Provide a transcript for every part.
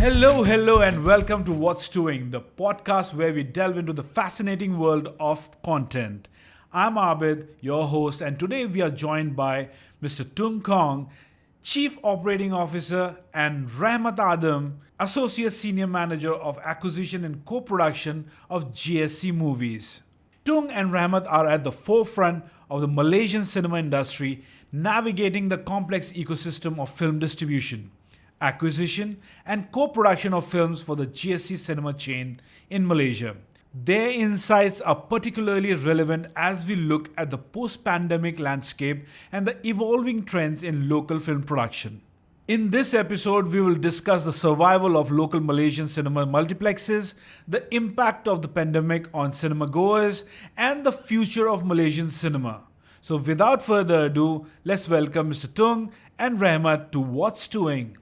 Hello, and welcome to What's Doing, the podcast where we delve into the fascinating world of content. I'm Abid, your host, and today we are joined by Mr. Tung Kong, Chief Operating Officer, and Rahmat Adam, Associate Senior Manager of Acquisition and Co-Production of GSC Movies. Tung and Rahmat are at the forefront of the Malaysian cinema industry, navigating the complex ecosystem of film distribution, acquisition, and co-production of films for the GSC cinema chain in Malaysia. Their insights are particularly relevant as we look at the post-pandemic landscape and the evolving trends in local film production. In this episode, we will discuss the survival of local Malaysian cinema multiplexes, the impact of the pandemic on cinema goers, and the future of Malaysian cinema. So without further ado, let's welcome Mr. Tung and Rahmat to What's Doing.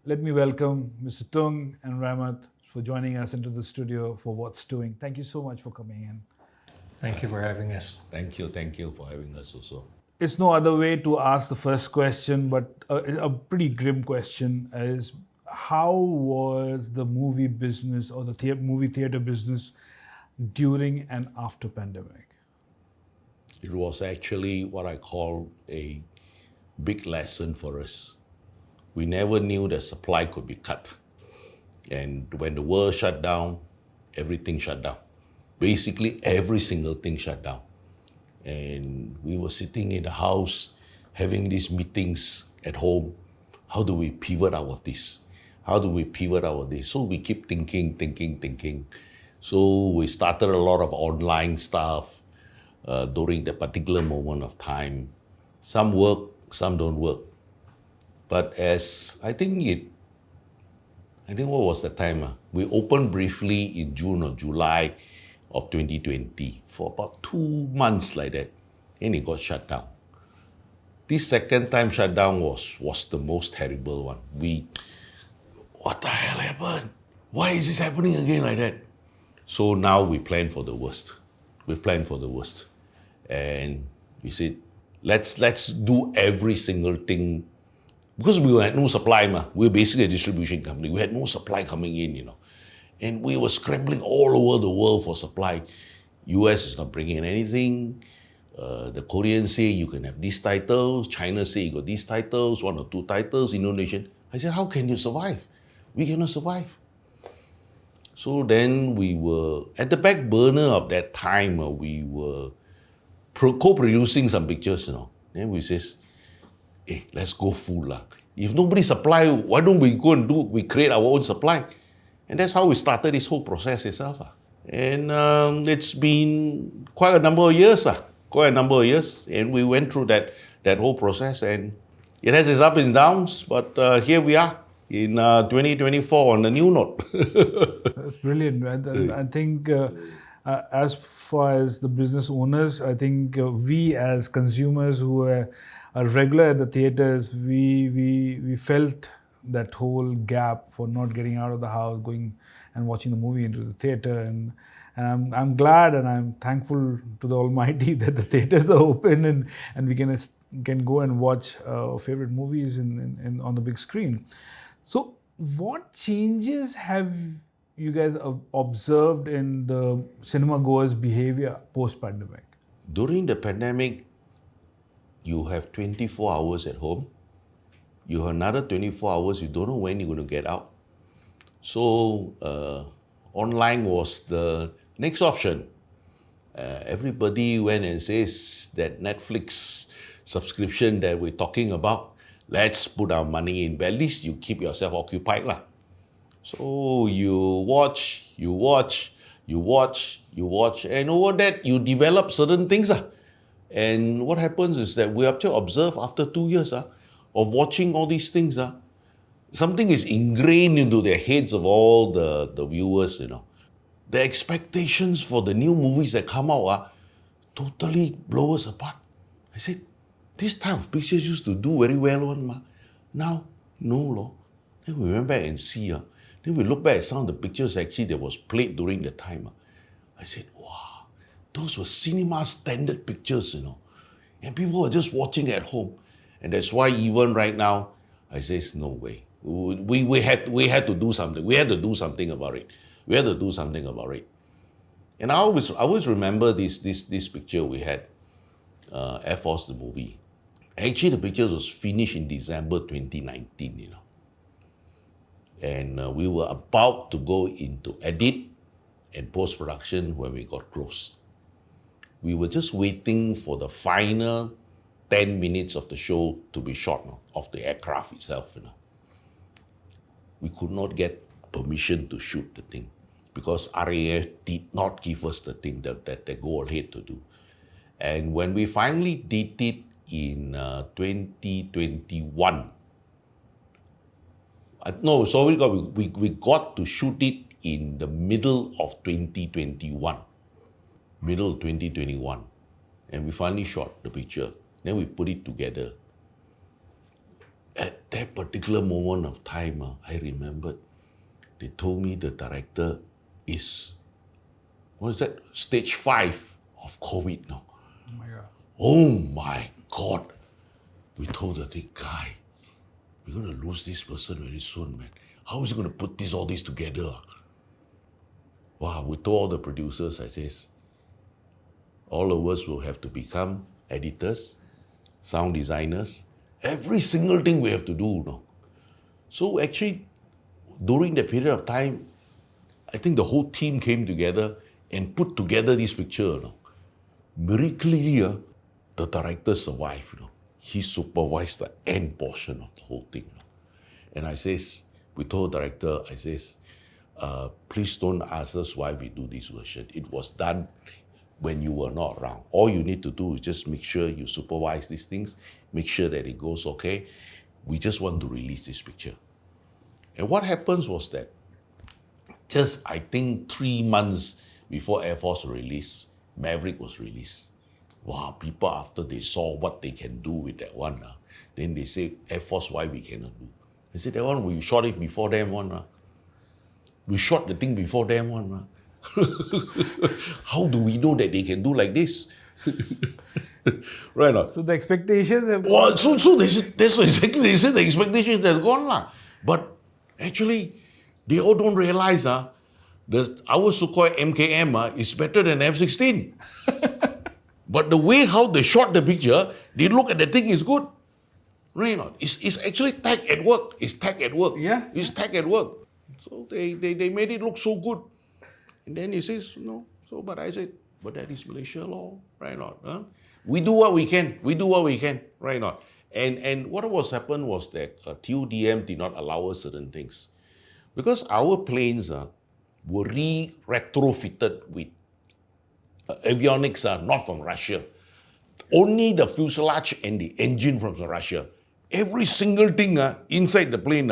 Let me welcome Mr. Tung and Rahmat for joining us into the studio for What's Doing. Thank you so much for coming in. Thank you for having us. Thank you for having us also. It's no other way to ask the first question, but a pretty grim question is, how was the movie business or the movie theater business during and after pandemic? It was actually what I call a big lesson for us. We never knew that supply could be cut. And when the world shut down, everything shut down. Basically, every single thing shut down. And we were sitting in the house, having these meetings at home. How do we pivot out of this? So we keep thinking. So we started a lot of online stuff during the particular moment of time. Some work, some don't work. But as I think what was the time? We opened briefly in June or July of 2020 for about 2 months like that, and it got shut down. This second time shutdown was the most terrible one. What the hell happened? Why is this happening again like that? So now we plan for the worst. And we said, let's do every single thing. Because we had no supply, we were basically a distribution company. We had no supply coming in, And we were scrambling all over the world for supply. US is not bringing in anything. The Koreans say you can have these titles. China say you got these titles, 1 or 2 titles, Indonesian. I said, how can you survive? We cannot survive. So then we were, at the back burner of that time, we were co-producing some pictures, Then we says, hey, let's go full. If nobody supply, why don't we go and we create our own supply? And that's how we started this whole process itself. And it's been quite a number of years. And we went through that whole process, and it has its ups and downs, but here we are in 2024 on a new note. That's brilliant. And I think as far as the business owners, I think we as consumers who are regular at the theaters, we felt that whole gap for not getting out of the house, going and watching the movie into the theater. And I'm glad and I'm thankful to the Almighty that the theaters are open and we can go and watch our favorite movies on the big screen. So what changes have you guys observed in the cinema goers' behavior post-pandemic? During the pandemic, you have 24 hours at home. You have another 24 hours, you don't know when you're going to get out. So online was the next option. Everybody went and says that Netflix subscription that we're talking about, let's put our money in, but at least you keep yourself occupied. So you watch, and over that you develop certain things. And what happens is that we have to observe after 2 years of watching all these things. Something is ingrained into their heads of all the viewers, The expectations for the new movies that come out totally blow us apart. I said, this type of pictures used to do very well. Now, no. Then we went back and see. Then we look back at some of the pictures actually that was played during the time. I said, wow, those were cinema standard pictures, And people were just watching at home. And that's why even right now, I say, no way. We had to do something. We had to do something about it. We had to do something about it. And I always remember this picture we had, Air Force the movie. Actually, the picture was finished in December 2019, you know. And we were about to go into edit and post-production when we got close. We were just waiting for the final 10 minutes of the show to be shot, you know, of the aircraft itself, you know. We could not get permission to shoot the thing because RAF did not give us the thing that they go ahead to do. And when we finally did it in 2021, we got to shoot it in the middle of 2021. And we finally shot the picture. Then we put it together. At that particular moment of time, I remembered they told me the director is, stage 5 of COVID now. Oh my God. Oh my God. We told the thing, guy, we're going to lose this person very soon, man. How is he going to put all this together? Wow, we told all the producers, I says, all of us will have to become editors, sound designers, every single thing we have to do now. So actually, during that period of time, I think the whole team came together and put together this picture. You know. Miraculously, the director survived. You know. He supervised the end portion of the whole thing. You know. And I says, we told the director, I says, please don't ask us why we do this version. It was done when you were not around. All you need to do is just make sure you supervise these things, make sure that it goes okay. We just want to release this picture. And what happens was that just, I think, 3 months before Air Force release, Maverick was released. Wow, people after they saw what they can do with that one, then they say, Air Force, why we cannot do? They said, that one, we shot it before them one. We shot the thing before them one. How do we know that they can do like this? Right now. So the expectations have gone. Well, so that's exactly, they said the expectations have gone. But actually, they all don't realize our Sukhoi MKM is better than F-16. But the way how they shot the picture, they look at the thing is good. Right now. It's actually tech at work. It's tech at work. Yeah. It's tech at work. So they made it look so good. And then he says, no. So, but I said, but that is Malaysia law, right not? Huh? We do what we can. We do what we can, right not? And what was happened was that TUDM did not allow us certain things. Because our planes were retrofitted with avionics not from Russia. Only the fuselage and the engine from Russia. Every single thing inside the plane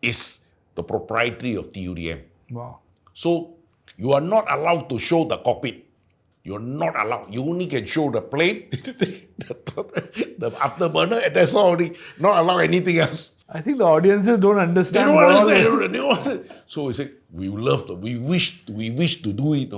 is the proprietary of TUDM. Wow. So you are not allowed to show the cockpit. You're not allowed. You only can show the plane, the afterburner, and that's all. Not allow anything else. I think the audiences don't understand. They don't understand. They don't understand. So we said, we wish to do it.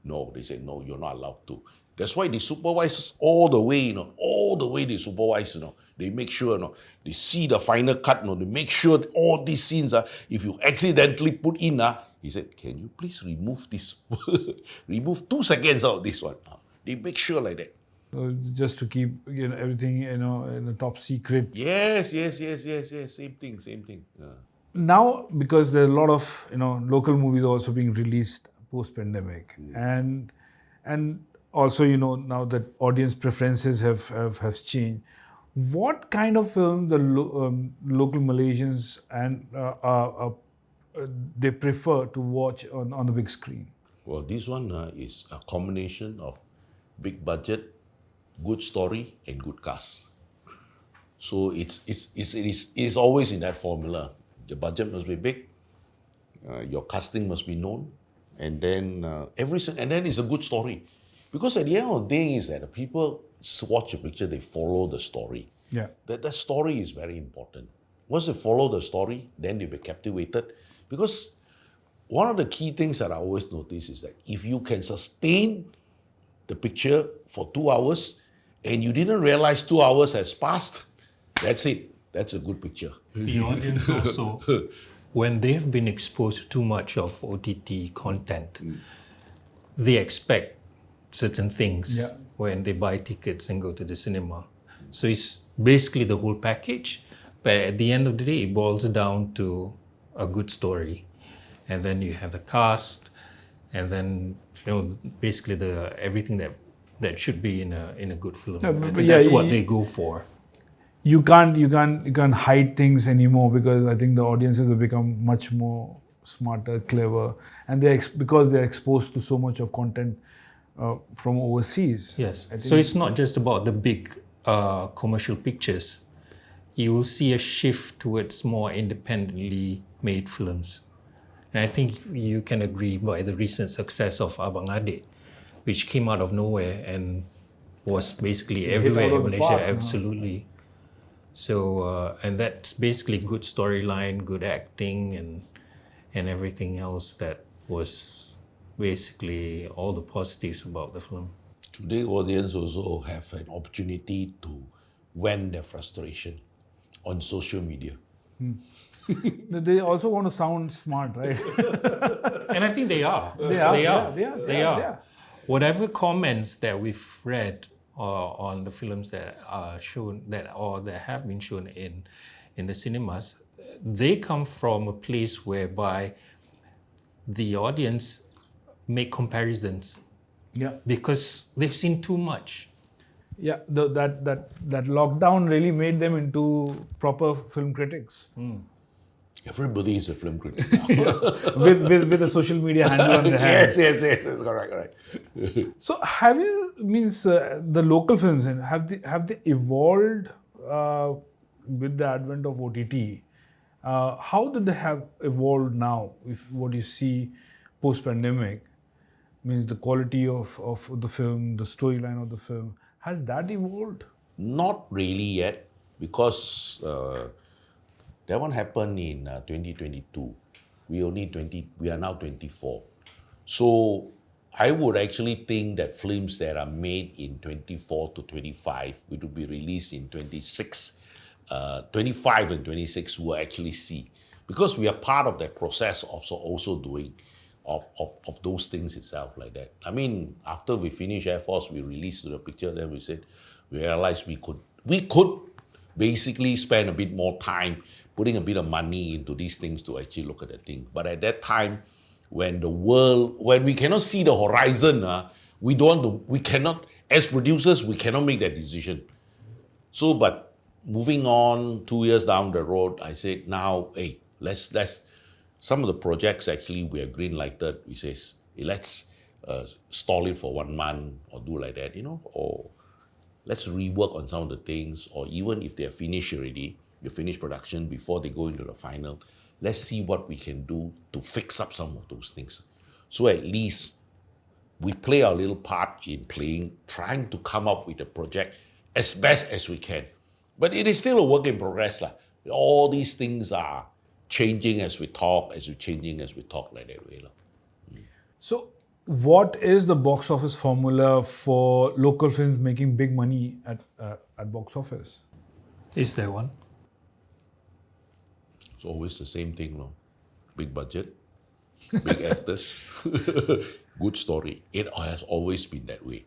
No, they said, no, you're not allowed to. That's why they supervise all the way, all the way they supervise, They make sure, they see the final cut, they make sure that all these scenes, if you accidentally put in, he said, can you please remove this, remove 2 seconds out of this one. They make sure like that. Just to keep everything in a top secret. Yes. Same thing. Yeah. Now, because there are a lot of local movies also being released post-pandemic, and also now that audience preferences have changed. What kind of film the local Malaysians and they prefer to watch on the big screen? Well, this one is a combination of big budget, good story, and good cast. So it's always in that formula. The budget must be big, your casting must be known, and then it's a good story. Because at the end of the day is that the people watch a picture, they follow the story. Yeah. That story is very important. Once they follow the story, then they'll be captivated. Because one of the key things that I always notice is that if you can sustain the picture for 2 hours and you didn't realize 2 hours has passed, that's it. that's a good picture. The audience also, when they've been exposed to too much of OTT content, they expect certain things when they buy tickets and go to the cinema. So it's basically the whole package, but at the end of the day, it boils down to a good story. And then you have the cast, and then basically everything that should be in a good film. No, I but think yeah, that's what they go for. You can't hide things anymore, because I think the audiences have become much more smarter, clever, and because they're exposed to so much of content from overseas. Yes. So it's not just about the big commercial pictures. You will see a shift towards more independently made films. And I think you can agree by the recent success of Abang Adik, which came out of nowhere and was basically everywhere in Malaysia. Absolutely. So, and that's basically good storyline, good acting, and everything else that was basically all the positives about the film. Today, audience also have an opportunity to vent their frustration on social media. They also want to sound smart, right? And I think they are. They are. Whatever comments that we've read on the films that are shown that have been shown in the cinemas, they come from a place whereby the audience make comparisons. Yeah. Because they've seen too much. Yeah, that lockdown really made them into proper film critics. Everybody is a film critic now. with a social media handle on their hands. Yes, correct. So have you the local films, and have they evolved with the advent of OTT? How did they have evolved now? If what you see post pandemic, means the quality of the film, the storyline of the film, has that evolved? Not really yet, because that one happened in 2022. We are now 24. So I would actually think that films that are made in 24 to 25, which will be released in 26, 25 and 26 will actually see. Because we are part of that process of also doing of those things itself like that. I mean, after we finished Air Force, we released the picture, then we realized we could basically spend a bit more time putting a bit of money into these things to actually look at the thing. But at that time, when we cannot see the horizon, as producers, we cannot make that decision. So, but moving on 2 years down the road, I said, now, hey, let's some of the projects actually we have green lighted. We says, hey, let's stall it for 1 month or do like that, or let's rework on some of the things, or even if they're finished already, you finish production before they go into the final, let's see what we can do to fix up some of those things. So at least we play our little part in trying to come up with a project as best as we can. But it is still a work in progress. All these things are changing as we talk, like that way. So what is the box office formula for local films making big money at box office? Is there one? It's always the same thing, no? Big budget, big actors, good story. It has always been that way.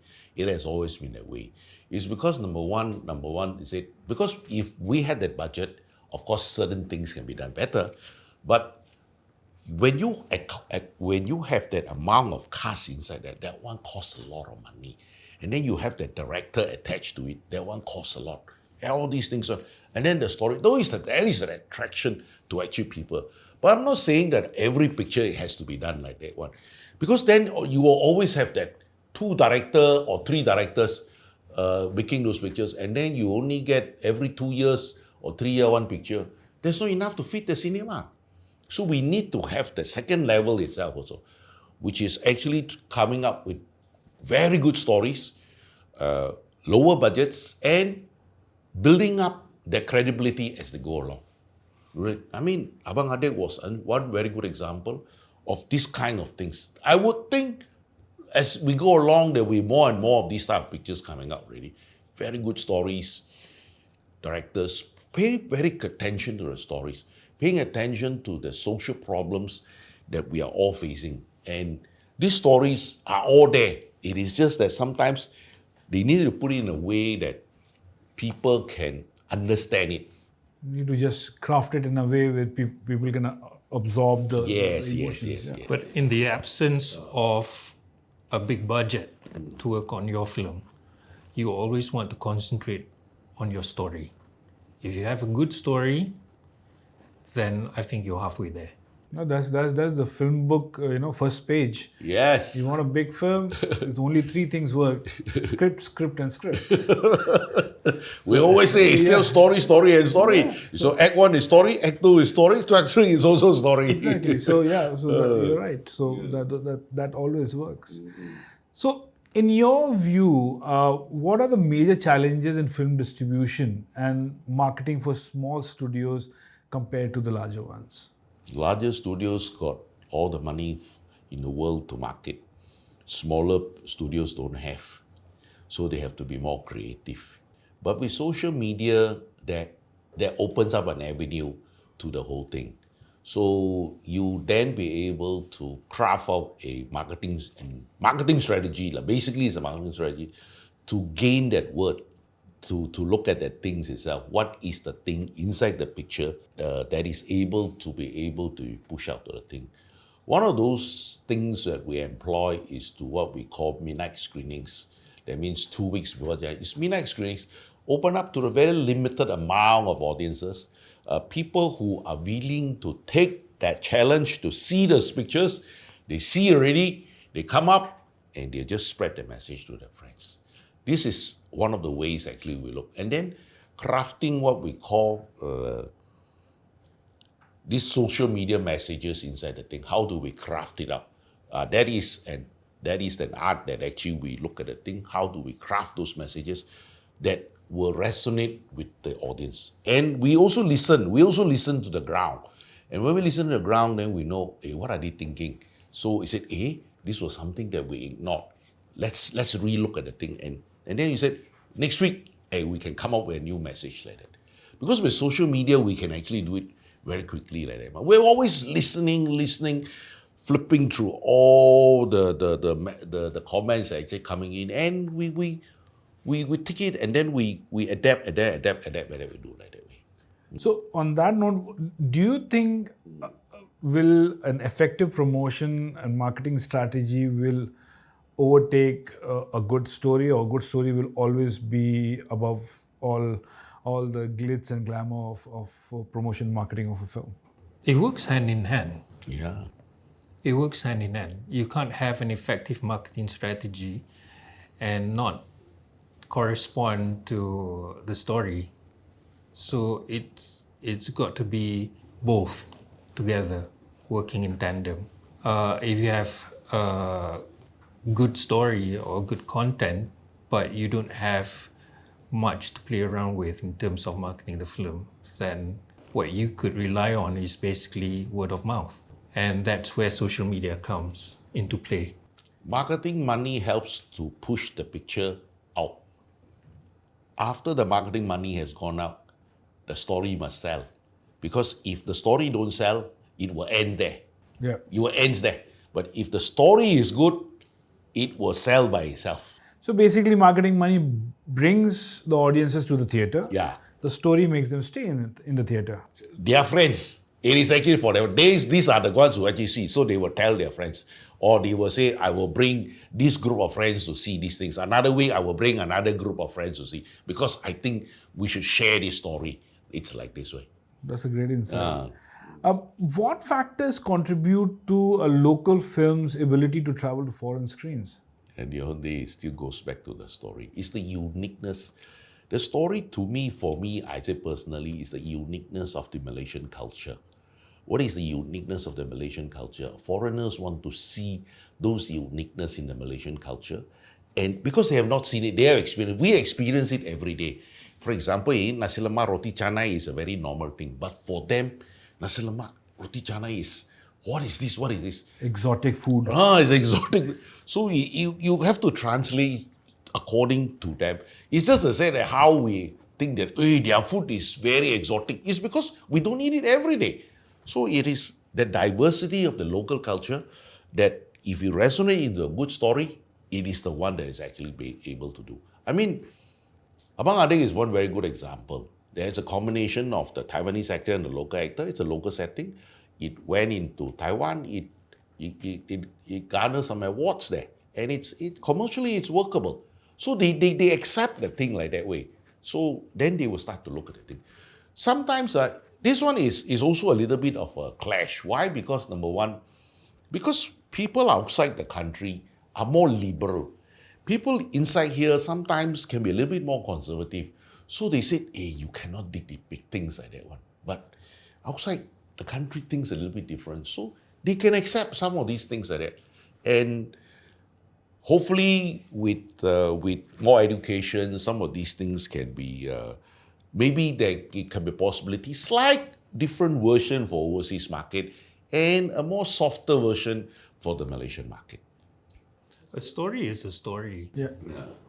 It's because number one is because if we had that budget, of course certain things can be done better. But when you have that amount of cast inside that one costs a lot of money. And then you have the director attached to it, that one costs a lot. All these things. And then the story, that is an attraction to actually people. But I'm not saying that every picture has to be done like that one. Because then you will always have that 2 director or 3 directors making those pictures, and then you only get every 2 years or 3 year one picture. There's not enough to fit the cinema. So we need to have the second level itself also, which is actually coming up with very good stories, lower budgets, and building up their credibility as they go along. Right? I mean, Abang Adik was one very good example of this kind of things. I would think as we go along, there will be more and more of these type of pictures coming out, really. Very good stories, directors pay very attention to the stories, paying attention to the social problems that we are all facing. And these stories are all there. It is just that sometimes they need to put it in a way that people can understand it. You need to just craft it in a way where people can absorb the Yes, the yes, emotions. yes, yes. But in the absence of a big budget to work on your film, you always want to concentrate on your story. If you have a good story, then I think you're halfway there. No, that's the film book, first page. Yes. You want a big film? It's only three things work: script, script, and script. We always say it's still story, story, and story. Yeah, so Act 1 is story, Act 2 is story, Act 3 is also story. Exactly. So you're right. So that always works. So in your view, what are the major challenges in film distribution and marketing for small studios compared to the larger ones? Larger studios got all the money in the world to market. Smaller studios don't have. So they have to be more creative. But with social media, that opens up an avenue to the whole thing. So you then be able to craft out a marketing strategy. Like basically, it's a marketing strategy to gain that word, to look at the things itself. What is the thing inside the picture that is able to push out to the thing? One of those things that we employ is to what we call midnight screenings. That means 2 weeks before it's midnight screenings, open up to a very limited amount of audiences, people who are willing to take that challenge to see those pictures. They see already, they come up and they just spread the message to their friends. This is one of the ways actually we look. And then crafting what we call these social media messages inside the thing. How do we craft it up? That is an art that actually we look at the thing. How do we craft those messages that will resonate with the audience? And we also listen. We also listen to the ground. And when we listen to the ground, then we know, hey, what are they thinking? So he said, hey, this was something that we ignored. Let's relook at the thing. And then he said, next week, hey, we can come up with a new message like that. Because with social media, we can actually do it very quickly like that. But we're always listening, flipping through all the comments actually coming in, and we take it and then we adapt, we do like that way. So on that note, do you think will an effective promotion and marketing strategy will overtake a good story, or a good story will always be above all the glitz and glamour of promotion marketing of a film? It works hand in hand. Yeah. It works hand in hand. You can't have an effective marketing strategy and not correspond to the story. So it's got to be both together, working in tandem. If you have a good story or good content, but you don't have much to play around with in terms of marketing the film, then what you could rely on is basically word of mouth. And that's where social media comes into play. Marketing money helps to push the picture out. After the marketing money has gone out, the story must sell. Because if the story don't sell, it will end there. Yeah. It will end there. But if the story is good, it will sell by itself. So basically, marketing money brings the audiences to the theater. Yeah. The story makes them stay in the theater. They are friends. It is actually for them. These are the ones who actually see. So they will tell their friends. Or they will say, I will bring this group of friends to see these things. Another week, I will bring another group of friends to see. Because I think we should share this story. It's like this way. That's a great insight. What factors contribute to a local film's ability to travel to foreign screens? And the whole day still goes back to the story. It's the uniqueness. The story, to me, for me, I say personally, is the uniqueness of the Malaysian culture. What is the uniqueness of the Malaysian culture? Foreigners want to see those uniqueness in the Malaysian culture. And because they have not seen it, they have experienced it. We experience it every day. For example, nasi lemak roti canai is a very normal thing. But for them, nasi lemak roti canai is, what is this? What is this? Exotic food. It's exotic. So you have to translate according to them. It's just to say that how we think that, hey, their food is very exotic. It's because we don't eat it every day. So it is the diversity of the local culture that if you resonate into a good story, it is the one that is actually be able to do. I mean, Abang Ading is one very good example. There's a combination of the Taiwanese actor and the local actor. It's a local setting. It went into Taiwan. It garnered some awards there. And it's commercially, it's workable. So they accept the thing like that way. So then they will start to look at the thing. Sometimes this one is also a little bit of a clash. Why? Because number one, because people outside the country are more liberal. People inside here sometimes can be a little bit more conservative. So they said, hey, you cannot dig the big things like that one. But outside the country, things a little bit different. So they can accept some of these things like that. And hopefully with more education, some of these things can be, maybe there can be possibility, slight different version for overseas market and a more softer version for the Malaysian market. A story is a story, Yeah.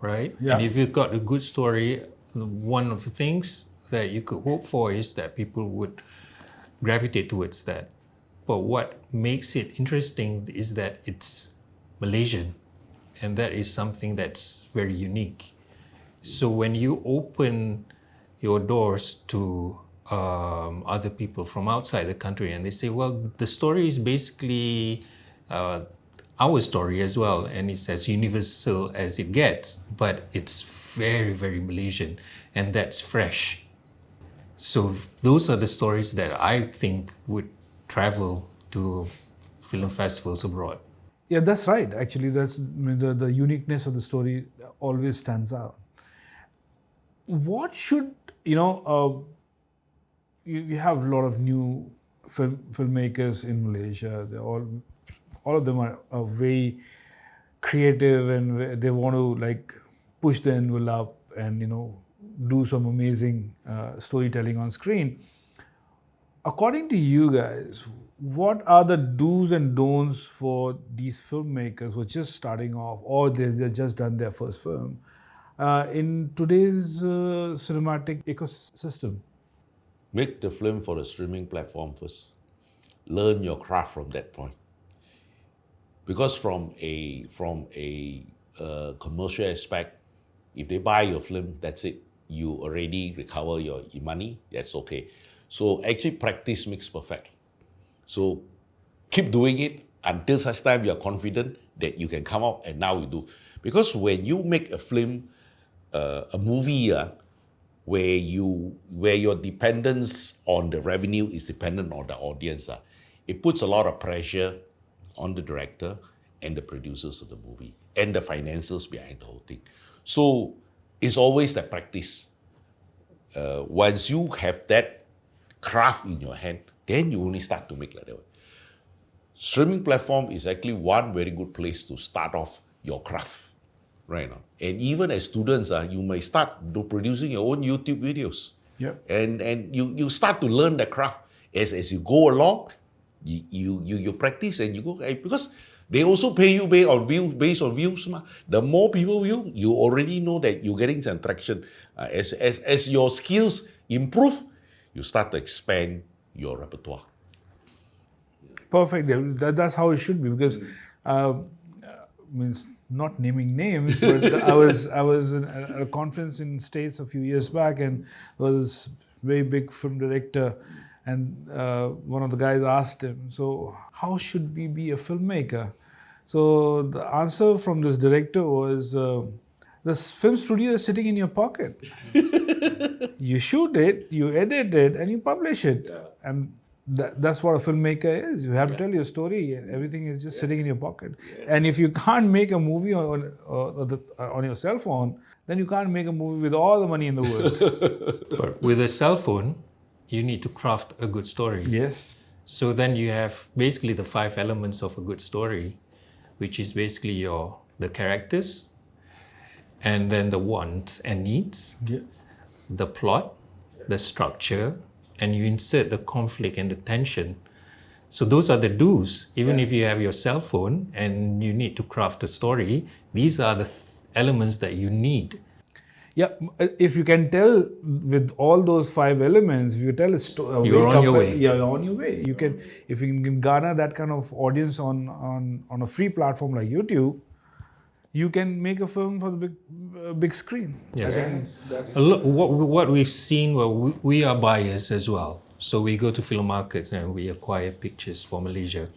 right? Yeah. And if you've got a good story, one of the things that you could hope for is that people would gravitate towards that. But what makes it interesting is that it's Malaysian, and that is something that's very unique. So when you open your doors to other people from outside the country and they say, well, the story is basically our story as well, and it's as universal as it gets, but it's very, very Malaysian, and that's fresh. So those are the stories that I think would travel to film festivals abroad. Yeah, that's right. Actually, that's the uniqueness of the story always stands out. What should you have a lot of new filmmakers in Malaysia. They're all of them are very creative and they want to push the envelope and do some amazing storytelling on screen. According to you guys, what are the do's and don'ts for these filmmakers who are just starting off or they've just done their first film in today's cinematic ecosystem? Make the film for the streaming platform first. Learn your craft from that point. Because from a commercial aspect, if they buy your film, that's it. You already recover your money, that's okay. So actually practice makes perfect. So keep doing it until such time you're confident that you can come out and now you do. Because when you make a film, a movie where your dependence on the revenue is dependent on the audience, it puts a lot of pressure on the director and the producers of the movie and the financiers behind the whole thing. So it's always that practice. Once you have that craft in your hand, then you only start to make like that. Streaming platform is actually one very good place to start off your craft right now. And even as students, you may start producing your own YouTube videos. Yep. And you start to learn the craft as you go along. You practice and you go, because they also pay you based on views. The more people view, you already know that you're getting some traction. As your skills improve, you start to expand your repertoire. Perfect. That's how it should be because means not naming names, but I was at a conference in States a few years back and there was a very big film director and one of the guys asked him, so how should we be a filmmaker? So the answer from this director was, the film studio is sitting in your pocket. You shoot it, you edit it, and you publish it. Yeah. And that's what a filmmaker is. You have to tell your story, and everything is just sitting in your pocket. Yeah. And if you can't make a movie on your cell phone, then you can't make a movie with all the money in the world. But with a cell phone, you need to craft a good story. Yes. So then you have basically the 5 elements of a good story, which is basically the characters, and then the wants and needs, the plot, the structure, and you insert the conflict and the tension. So those are the do's. Even if you have your cell phone and you need to craft a story, these are the elements that you need. Yeah, if you can tell with all those 5 elements, if you tell a story, You're on your way. Yeah, you're on your way. You can, if you can garner that kind of audience on a free platform like YouTube, you can make a film for the big screen. Yes. I think that's What we've seen, well, we are buyers as well. So we go to film markets and we acquire pictures for Malaysia.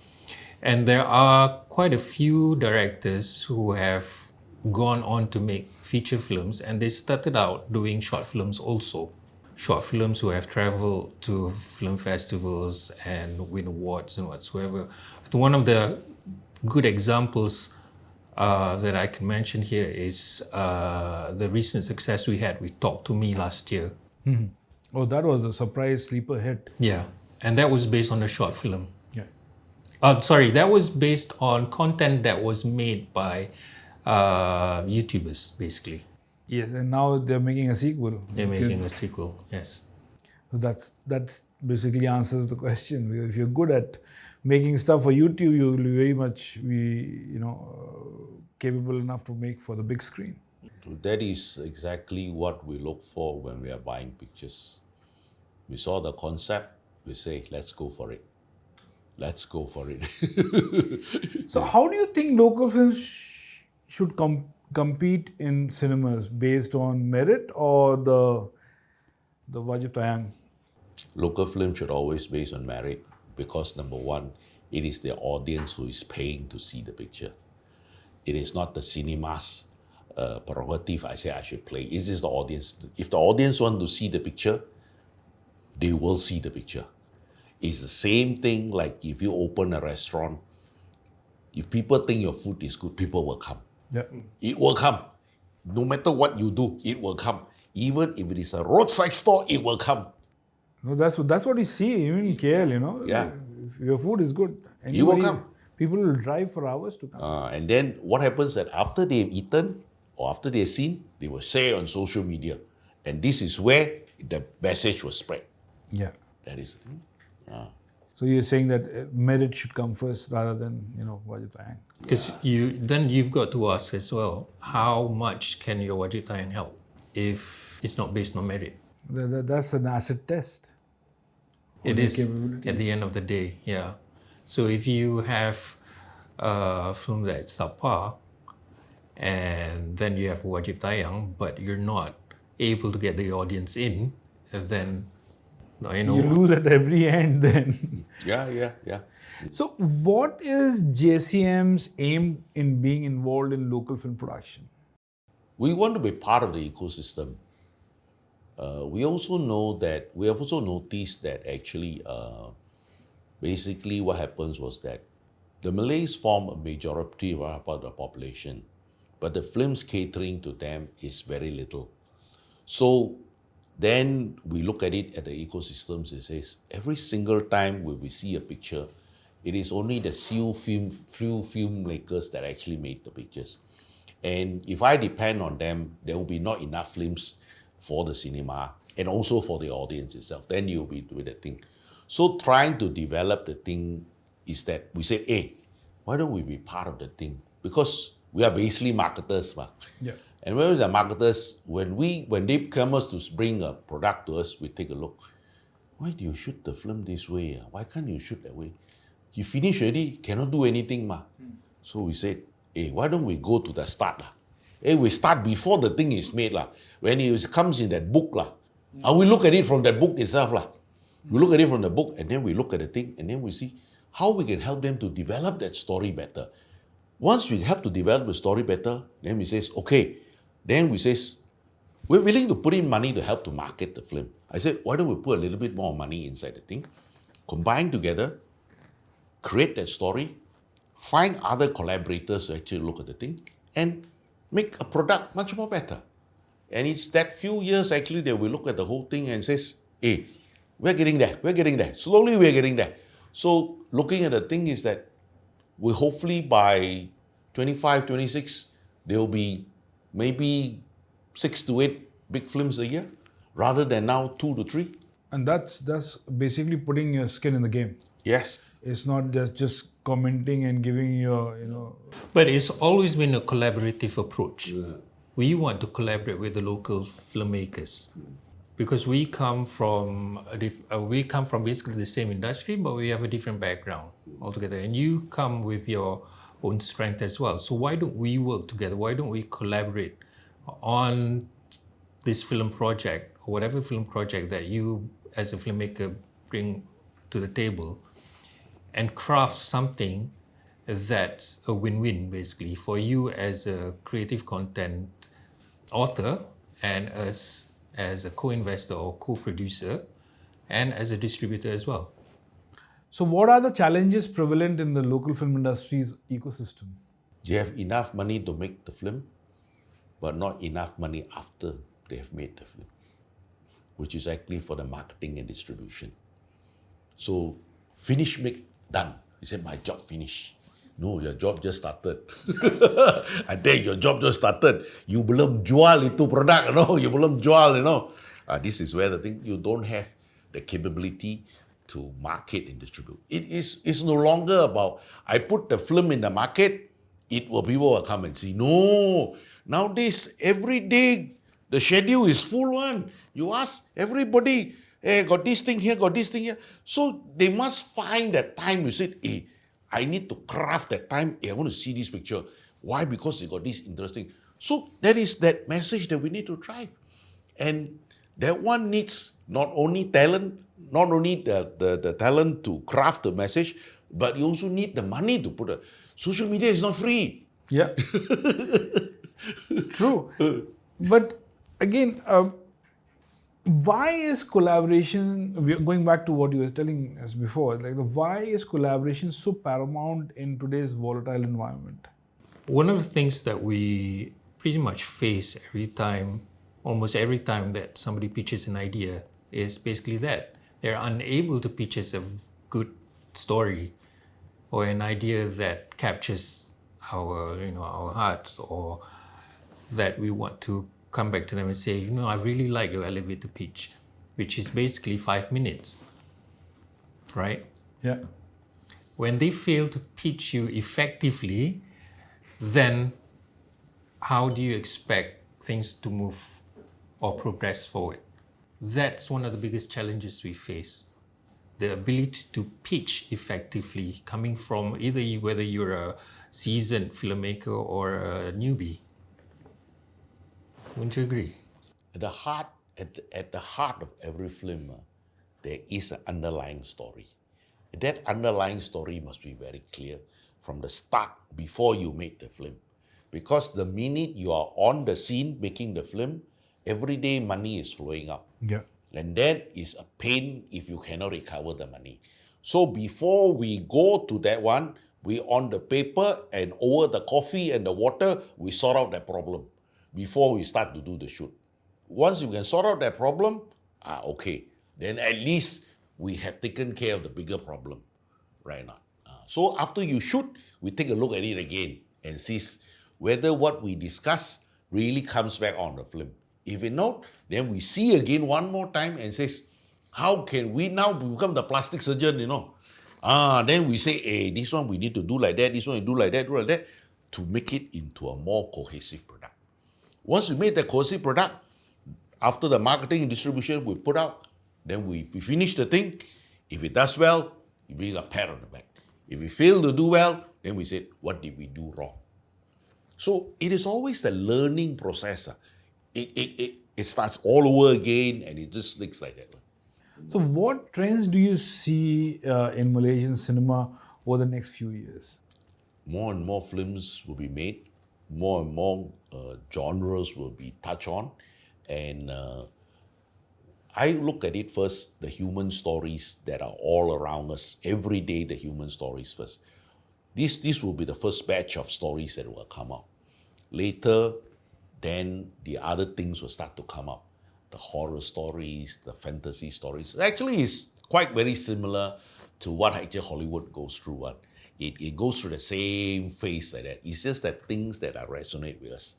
And there are quite a few directors who have gone on to make feature films, and they started out doing short films also. Short films who have traveled to film festivals and win awards and whatsoever. One of the good examples that I can mention here is the recent success we had with Talk to Me last year. Oh, that was a surprise sleeper hit. Yeah, and that was based on a short film. Yeah. Sorry, that was based on content that was made by YouTubers, basically. Yes, and now they're making a sequel. They're making a sequel, yes. So that basically answers the question. Because if you're good at making stuff for YouTube, you will be very much capable enough to make for the big screen. So that is exactly what we look for when we are buying pictures. We saw the concept, we say, let's go for it. Let's go for it. So how do you think local films should compete in cinemas, based on merit or the wajib tayang? Local film should always be based on merit because number one, it is the audience who is paying to see the picture. It is not the cinema's prerogative. I say I should play. It is the audience. If the audience want to see the picture, they will see the picture. It's the same thing like if you open a restaurant. If people think your food is good, people will come. Yeah. It will come. No matter what you do, it will come. Even if it is a roadside store, it will come. No, that's what we see even in KL, Yeah. If your food is good, You will come. People will drive for hours to come. And then what happens that after they've eaten or after they've seen, they will share on social media. And this is where the message will spread. Yeah. That is the thing. So you're saying that merit should come first rather than, wajib tayang. Because you've got to ask as well, how much can your wajib tayang help if it's not based on merit? That's an acid test. It your is capabilities. at the end of the day, yeah. So if you have a film that's subpar, and then you have wajib tayang, but you're not able to get the audience in, then You lose at every end then. Yeah. So what is JCM's aim in being involved in local film production? We want to be part of the ecosystem. We have also noticed that actually, basically what happens was that the Malays form a majority of the population, but the films catering to them is very little. So then we look at it at the ecosystems, it says every single time when we see a picture, it is only the few filmmakers that actually made the pictures. And if I depend on them, there will be not enough films for the cinema and also for the audience itself. Then you'll be doing the thing. So trying to develop the thing is that we say, hey, why don't we be part of the thing? Because we are basically marketers. Yeah. And when we are marketers, when they come us to bring a product to us, we take a look. Why do you shoot the film this way? Why can't you shoot that way? You finish already, cannot do anything. So we said, hey, why don't we go to the start? Hey, we start before the thing is made. When it comes in that book, and we look at it from that book itself. We look at it from the book, and then we look at the thing, and then we see how we can help them to develop that story better. Once we help to develop the story better, then we say, okay, then we say, we're willing to put in money to help to market the film. I said, why don't we put a little bit more money inside the thing, combine together, create that story, find other collaborators to actually look at the thing, and make a product much more better. And it's that few years actually that we look at the whole thing and says, hey, we're getting there. Slowly we're getting there. So looking at the thing is that we hopefully by 25, 26, there will be maybe 6 to 8 big films a year, rather than now 2 to 3. And that's basically putting your skin in the game. Yes. It's not just commenting and giving your, But it's always been a collaborative approach. we want to collaborate with the local filmmakers because we come from basically the same industry, but we have a different background altogether. And you come with your own strength as well. So why don't we work together? Why don't we collaborate on this film project or whatever film project that you as a filmmaker bring to the table and craft something that's a win-win basically for you as a creative content author and us as a co-investor or co-producer and as a distributor as well. So, what are the challenges prevalent in the local film industry's ecosystem? They have enough money to make the film, but not enough money after they have made the film, which is actually for the marketing and distribution. So, finish, make, done. He said, my job finished. No, your job just started. I think your job just started. You belum jual itu produk, you know. You belum jual, you know. This is where the thing, you don't have the capability to market and distribute. It's no longer about, I put the film in the market, people will come and see. No, nowadays, every day, the schedule is full one. You ask everybody, hey, got this thing here, got this thing here. So they must find that time. You said, hey, I need to craft that time. Hey, I want to see this picture. Why? Because they got this interesting. So that is that message that we need to drive. And that one needs not only talent, not only the talent to craft the message, but you also need the money to put it. Social media is not free. Yeah. True. But again, why is collaboration, going back to what you were telling us before, why is collaboration so paramount in today's volatile environment? One of the things that we pretty much face almost every time that somebody pitches an idea is basically that. They're unable to pitch us a good story or an idea that captures our hearts, or that we want to come back to them and say, I really like your elevator pitch, which is basically 5 minutes, right? Yeah. When they fail to pitch you effectively, then how do you expect things to move or progress forward? That's one of the biggest challenges we face. The ability to pitch effectively, coming from whether you're a seasoned filmmaker or a newbie. Wouldn't you agree? At the heart of every film, there is an underlying story. That underlying story must be very clear from the start before you make the film. Because the minute you are on the scene making the film, every day money is flowing up. Yeah. And that is a pain if you cannot recover the money. So before we go to that one, we on the paper and over the coffee and the water, we sort out that problem before we start to do the shoot. Once you can sort out that problem, okay, then at least we have taken care of the bigger problem right now. So after you shoot, we take a look at it again and see whether what we discuss really comes back on the film. If it not, then we see again one more time and says, how can we now become the plastic surgeon, Then we say, hey, this one we need to do like that, this one we do like that, to make it into a more cohesive product. Once we made the cohesive product, after the marketing and distribution we put out, then we finish the thing. If it does well, we bring a pat on the back. If we fail to do well, then we say, what did we do wrong? So it is always the learning process. It starts all over again and it just sticks like that. So what trends do you see in Malaysian cinema over the next few years? More and more films will be made. More and more genres will be touched on. And I look at it first, the human stories that are all around us. Every day, the human stories first. This will be the first batch of stories that will come out. Later, then the other things will start to come up. The horror stories, the fantasy stories. Actually, it's quite very similar to what actually Hollywood goes through. It goes through the same phase like that. It's just that things that resonate with us.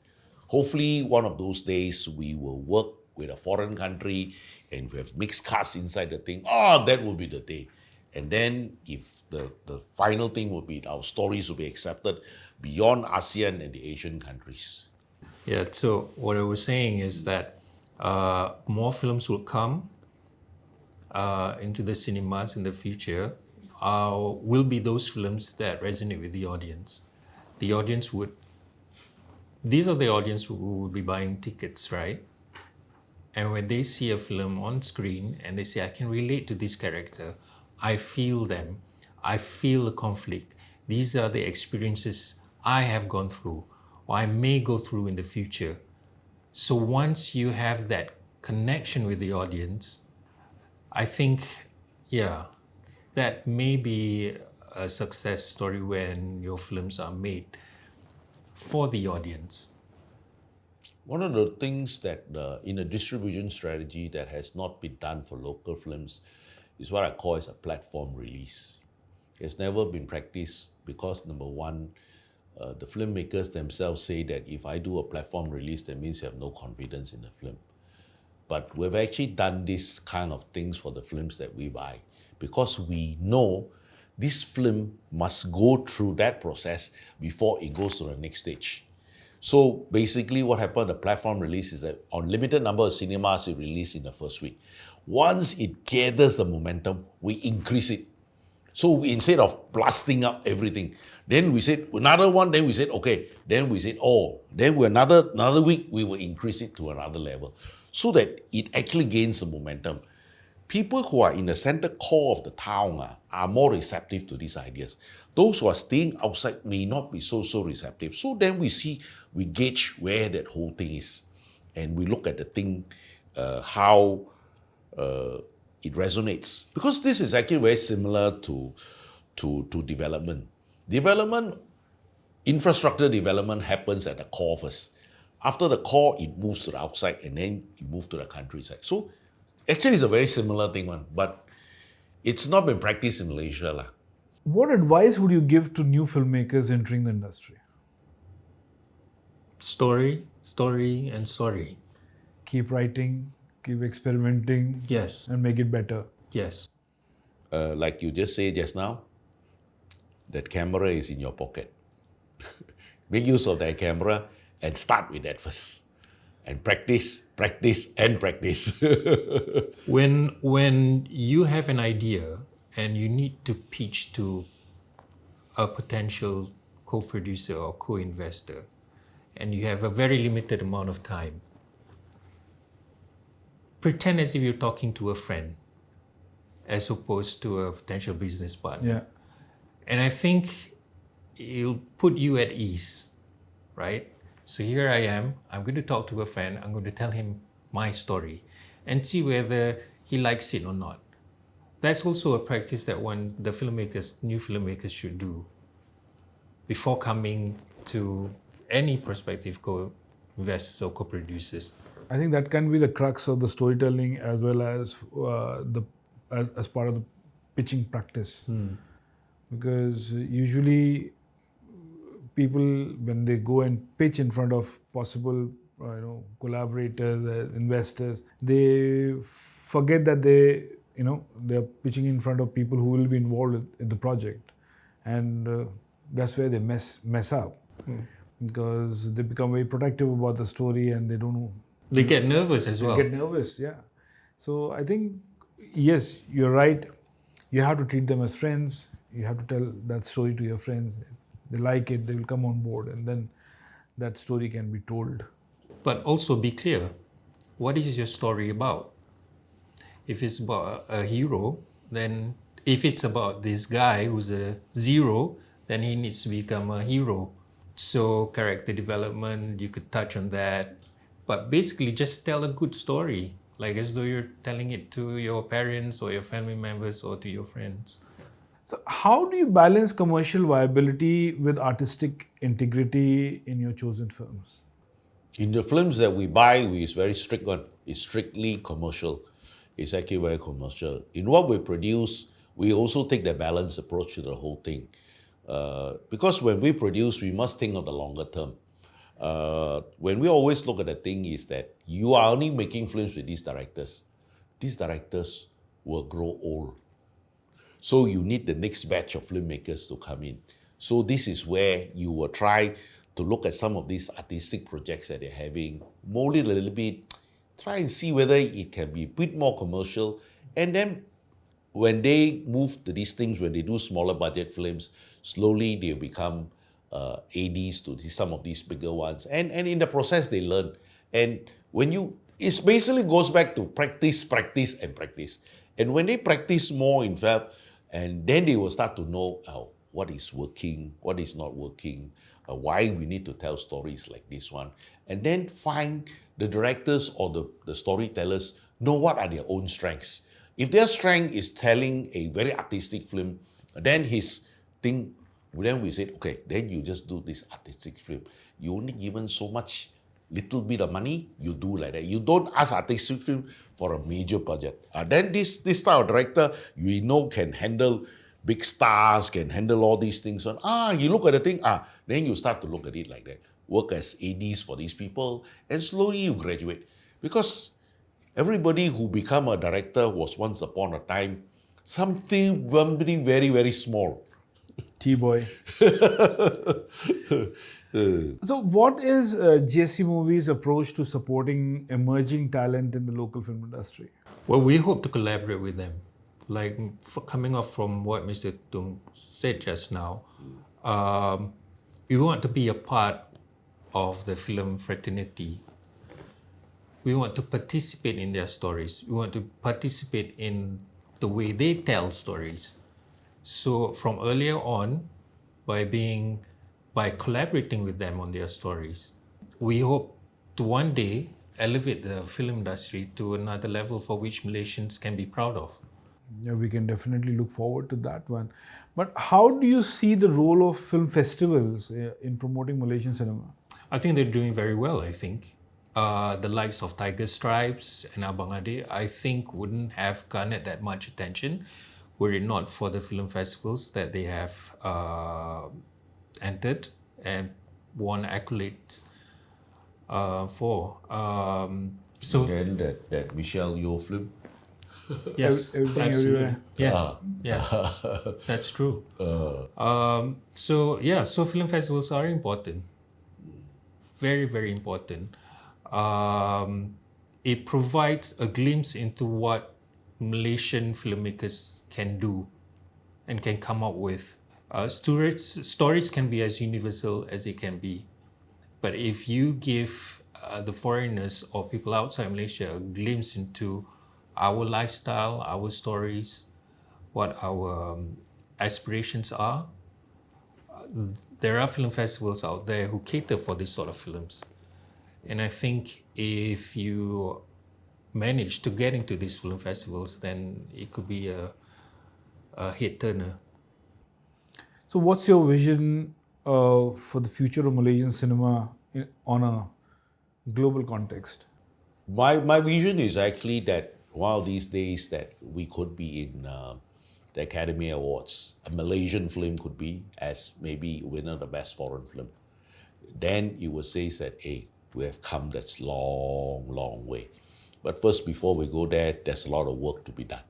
Hopefully, one of those days, we will work with a foreign country and we have mixed casts inside the thing. That will be the day. And then if the final thing will be our stories will be accepted beyond ASEAN and the Asian countries. Yeah, so what I was saying is that more films will come into the cinemas in the future. Will be those films that resonate with the audience. The audience would, these are the audience who would be buying tickets, right? And when they see a film on screen and they say, I can relate to this character, I feel them, I feel the conflict. These are the experiences I have gone through, or I may go through in the future. So once you have that connection with the audience, I think, yeah, that may be a success story when your films are made for the audience. One of the things that in a distribution strategy that has not been done for local films is what I call as a platform release. It's never been practiced because number one, the filmmakers themselves say that if I do a platform release, that means you have no confidence in the film. But we've actually done this kind of things for the films that we buy because we know this film must go through that process before it goes to the next stage. So basically what happened, the platform release is that on limited number of cinemas, it released in the first week. Once it gathers the momentum, we increase it. So instead of blasting up everything, then we said another one, then we said, okay, then we said, then another week, we will increase it to another level so that it actually gains the momentum. People who are in the center core of the town are more receptive to these ideas. Those who are staying outside may not be so receptive. So then we gauge where that whole thing is. And we look at the thing, how it resonates. Because this is actually very similar to development. Infrastructure development happens at the core first. After the core, it moves to the outside and then it moves to the countryside. So actually, it's a very similar thing, but it's not been practiced in Malaysia. What advice would you give to new filmmakers entering the industry? Story, story, and story. Keep writing, keep experimenting, Yes. and make it better. Yes. Like you just said just now, that camera is in your pocket. Make use of that camera and start with that first. And practice, practice, and practice. When you have an idea and you need to pitch to a potential co-producer or co-investor, and you have a very limited amount of time, pretend as if you're talking to a friend as opposed to a potential business partner. Yeah. And I think it'll put you at ease, right? So here I am, I'm going to talk to a friend, I'm going to tell him my story and see whether he likes it or not. That's also a practice that new filmmakers should do before coming to any prospective co-investors or co-producers. I think that can be the crux of the storytelling as well as as part of the pitching practice. Because usually people, when they go and pitch in front of possible collaborators, investors, they forget that they're pitching in front of people who will be involved in the project, and that's where they mess up. Because they become very protective about the story and they don't know. They get nervous as well. They get nervous, yeah. So I think, yes, you're right. You have to treat them as friends. You have to tell that story to your friends. If they like it, they will come on board, and then that story can be told. But also be clear, what is your story about? If it's about a hero, then if it's about this guy who's a zero, then he needs to become a hero. So character development, you could touch on that. But basically just tell a good story, like as though you're telling it to your parents or your family members or to your friends. So how do you balance commercial viability with artistic integrity in your chosen films? In the films that we buy, it's very strict on. It's strictly commercial. It's actually very commercial. In what we produce, we also take the balanced approach to the whole thing. Because when we produce, we must think of the longer term. When we always look at the thing is that you are only making films with these directors. These directors will grow old. So you need the next batch of filmmakers to come in. So this is where you will try to look at some of these artistic projects that they're having, mold it a little bit, try and see whether it can be a bit more commercial. And then when they move to these things, when they do smaller budget films, slowly they become ADs to some of these bigger ones. And in the process, they learn. And it basically goes back to practice, practice, and practice. And when they practice more, in fact, and then they will start to know what is working, what is not working, why we need to tell stories like this one. And then find the directors or the storytellers know what are their own strengths. If their strength is telling a very artistic film, then then we said, okay, then you just do this artistic film. You only given so much little bit of money, you do like that. You don't ask artistic film for a major budget. Then this type of director, you know, can handle big stars, can handle all these things. And you look at the thing, then you start to look at it like that. Work as ADs for these people, and slowly you graduate. Because everybody who become a director was once upon a time something very, very small. T-boy. So what is GSC Movies' approach to supporting emerging talent in the local film industry? Well, we hope to collaborate with them. Like coming off from what Mr. Tung said just now, we want to be a part of the film fraternity. We want to participate in their stories. We want to participate in the way they tell stories. So from earlier on, by collaborating with them on their stories, we hope to one day elevate the film industry to another level for which Malaysians can be proud of. Yeah, we can definitely look forward to that one. But how do you see the role of film festivals in promoting Malaysian cinema? I think they're doing very well, I think. The likes of Tiger Stripes and Abang Ade, I think wouldn't have garnered that much attention were it not for the film festivals that they have entered and won accolades for. So then that Michelle Yeoh film. Yes, Everything absolutely. everywhere. Yes, yes, that's true. So film festivals are important. Very, very important. It provides a glimpse into what Malaysian filmmakers can do and can come up with. Stories can be as universal as it can be. But if you give the foreigners or people outside Malaysia a glimpse into our lifestyle, our stories, what our aspirations are, there are film festivals out there who cater for this sort of films. And I think if you manage to get into these film festivals, then it could be a hit turner. So what's your vision for the future of Malaysian cinema on a global context? My vision is actually that one of these days that we could be in the Academy Awards. A Malaysian film could be as maybe winner of the best foreign film. Then you will say that, hey, we have come this long, long way. But first, before we go there, there's a lot of work to be done.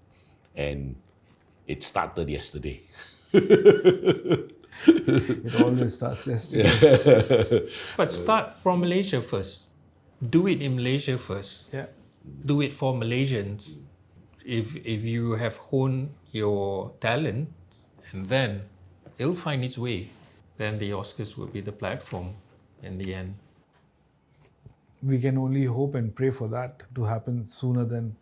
And it started yesterday. It always starts yesterday. But start from Malaysia first. Do it in Malaysia first. Yeah. Do it for Malaysians. If you have honed your talent, and then it'll find its way, then the Oscars will be the platform in the end. We can only hope and pray for that to happen sooner than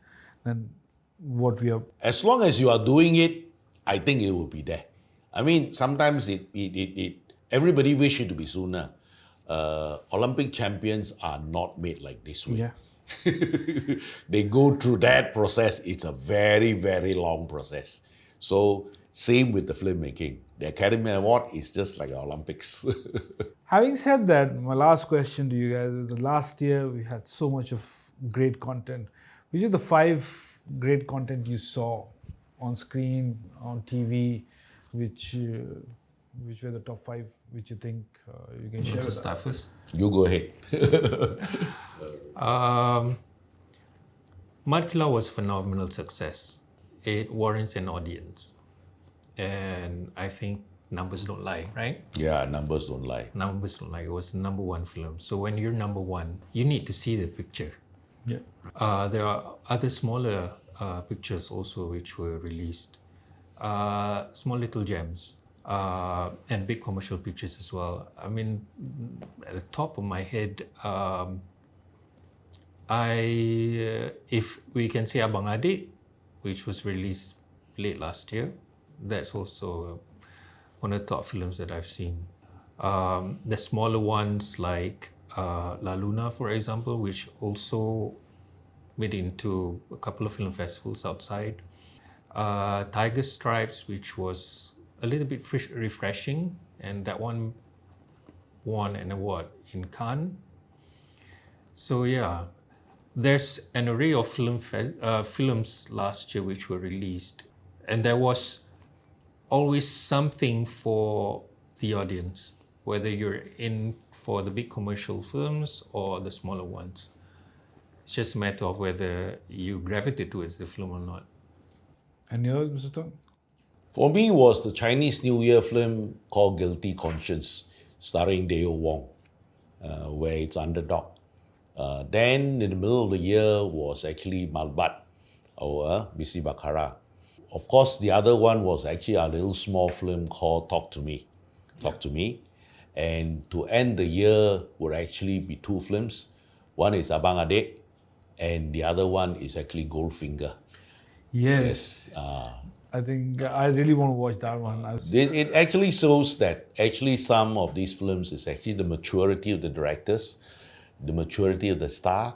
what we are. As long as you are doing it, I think it will be there. I mean, sometimes everybody wish it to be sooner. Olympic champions are not made like this way. Yeah. They go through that process. It's a very, very long process. So same with the filmmaking. The Academy Award is just like the Olympics. Having said that, my last question to you guys: the last year we had so much of great content. Which are the 5 great content you saw on screen, on TV, which were the top 5 which you think you can share with us? Start first. You go ahead. Mad Kilau was a phenomenal success. It warrants an audience. And I think numbers don't lie, right? Yeah, numbers don't lie. Numbers don't lie. It was the number one film. So when you're number one, you need to see the picture. Yeah. There are other smaller pictures also which were released. Small little gems. And big commercial pictures as well. I mean, at the top of my head, if we can say Abang Adik, which was released late last year, that's also one of the top films that I've seen. The smaller ones like Lalu, for example, which also made it into a couple of film festivals outside. Tiger Stripes, which was a little bit refreshing, and that one won an award in Cannes. So yeah, there's an array of films last year which were released, and there was always something for the audience, whether you're in for the big commercial films or the smaller ones. It's just a matter of whether you gravitate towards the film or not. And yours, Mr. Tung? For me, was the Chinese New Year film called Guilty Conscience, starring Deo Wong, where it's underdog. Then in the middle of the year was actually Malbat, or Misi Bakara. Of course, the other one was actually a little small film called Talk to Me. And to end the year would actually be two films. One is Abang Adik, and the other one is actually Goldfinger. Yes. I think I really want to watch that one. It actually shows that actually some of these films is actually the maturity of the directors, the maturity of the star,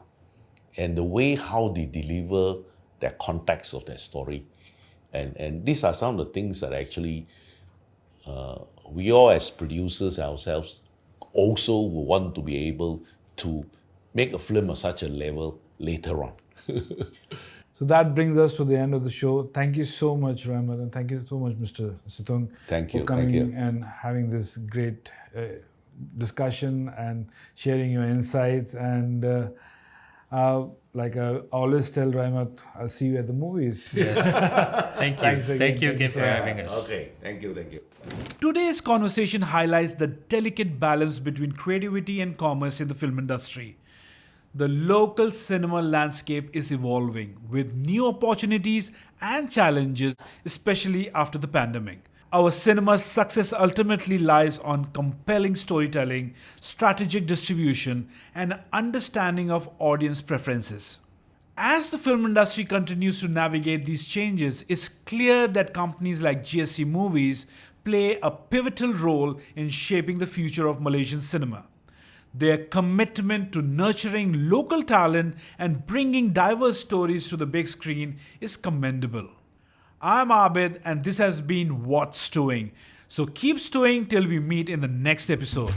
and the way how they deliver the context of their story. And these are some of the things that actually we all as producers ourselves also will want to be able to make a film of such a level later on. So that brings us to the end of the show. Thank you so much, Rahmat, and thank you so much, Mr. Tung, Thank you. for coming Thank you. and having this great discussion and sharing your insights. And like I always tell Rahmat, I'll see you at the movies. Yes. Thank you. Thanks again. Thank you Thank again you for so much. having us. Okay, thank you. Today's conversation highlights the delicate balance between creativity and commerce in the film industry. The local cinema landscape is evolving with new opportunities and challenges, especially after the pandemic. Our cinema's success ultimately lies on compelling storytelling, strategic distribution, and understanding of audience preferences. As the film industry continues to navigate these changes, it's clear that companies like GSC Movies play a pivotal role in shaping the future of Malaysian cinema. Their commitment to nurturing local talent and bringing diverse stories to the big screen is commendable. I'm Abid, and this has been What's Stewing. So keep stewing till we meet in the next episode.